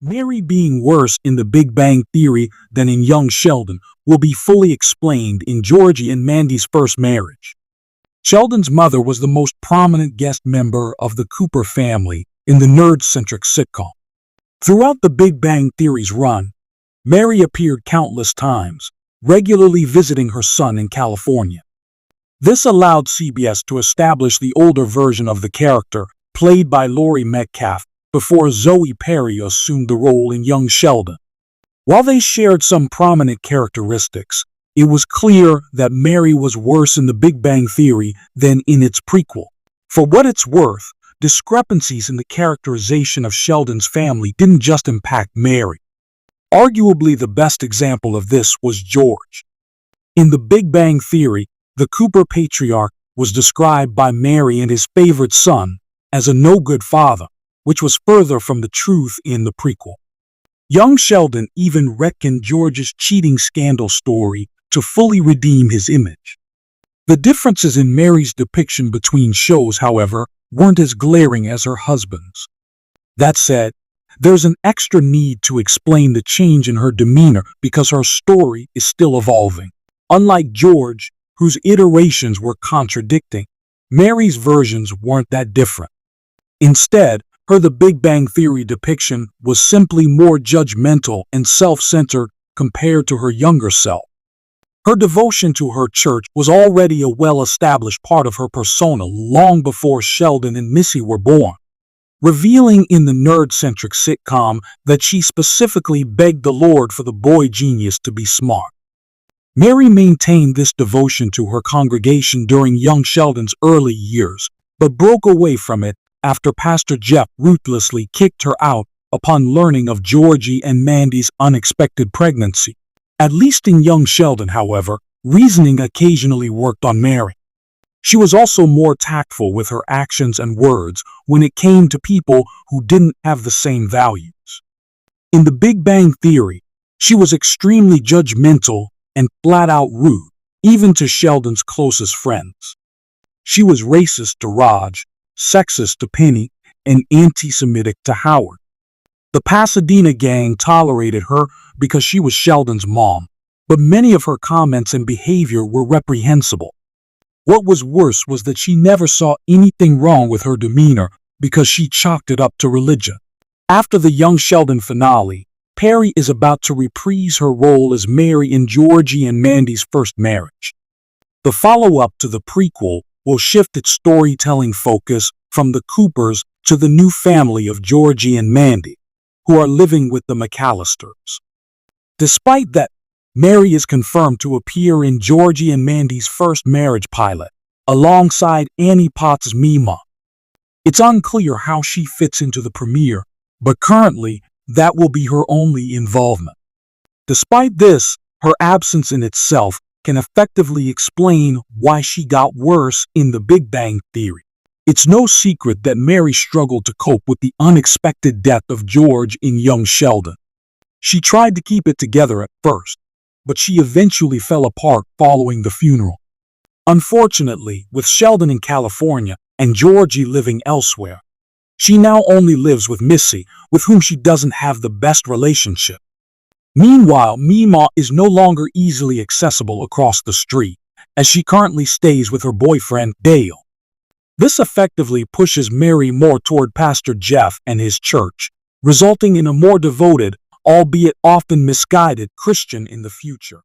Mary being worse in The Big Bang Theory than in young Sheldon will be fully explained in Georgie and Mandy's first marriage. Sheldon's mother was the most prominent guest member of the Cooper family in the nerd-centric sitcom. Throughout The Big Bang Theory's run, Mary appeared countless times, regularly visiting her son in California. This allowed CBS to establish the older version of the character, played by Laurie Metcalf, before Zoe Perry assumed the role in young Sheldon. While they shared some prominent characteristics, it was clear that Mary was worse in The Big Bang Theory than in its prequel. For what it's worth, discrepancies in the characterization of Sheldon's family didn't just impact Mary. Arguably the best example of this was George. In The Big Bang Theory, the Cooper patriarch was described by Mary and his favorite son as a no-good father, which was further from the truth in the prequel. Young Sheldon even reckoned George's cheating scandal story to fully redeem his image. The differences in Mary's depiction between shows, however, weren't as glaring as her husband's. That said, there's an extra need to explain the change in her demeanor because her story is still evolving. Unlike George, whose iterations were contradicting, Mary's versions weren't that different. Instead, her The Big Bang Theory depiction was simply more judgmental and self-centered compared to her younger self. Her devotion to her church was already a well-established part of her persona long before Sheldon and Missy were born, revealing in the nerd-centric sitcom that she specifically begged the Lord for the boy genius to be smart. Mary maintained this devotion to her congregation during young Sheldon's early years, but broke away from it after Pastor Jeff ruthlessly kicked her out upon learning of Georgie and Mandy's unexpected pregnancy. At least in young Sheldon, however, reasoning occasionally worked on Mary. She was also more tactful with her actions and words when it came to people who didn't have the same values. In The Big Bang Theory, she was extremely judgmental and flat-out rude, even to Sheldon's closest friends. She was racist to Raj, sexist to Penny, and anti-Semitic to Howard. The Pasadena gang tolerated her because she was Sheldon's mom, but many of her comments and behavior were reprehensible. What was worse was that she never saw anything wrong with her demeanor because she chalked it up to religion. After the young Sheldon finale, Perry is about to reprise her role as Mary in Georgie and Mandy's first marriage. The follow-up to the prequel will shift its storytelling focus from the Coopers to the new family of Georgie and Mandy, who are living with the McAllisters. Despite that, Mary is confirmed to appear in Georgie and Mandy's first marriage pilot, alongside Annie Potts' Mima. It's unclear how she fits into the premiere, but currently, that will be her only involvement. Despite this, her absence in itself can effectively explain why she got worse in The Big Bang Theory. It's no secret that Mary struggled to cope with the unexpected death of George in young Sheldon. She tried to keep it together at first, but she eventually fell apart following the funeral. Unfortunately, with Sheldon in California and Georgie living elsewhere, she now only lives with Missy, with whom she doesn't have the best relationship. Meanwhile, Mima is no longer easily accessible across the street, as she currently stays with her boyfriend, Dale. This effectively pushes Mary more toward Pastor Jeff and his church, resulting in a more devoted, albeit often misguided, Christian in the future.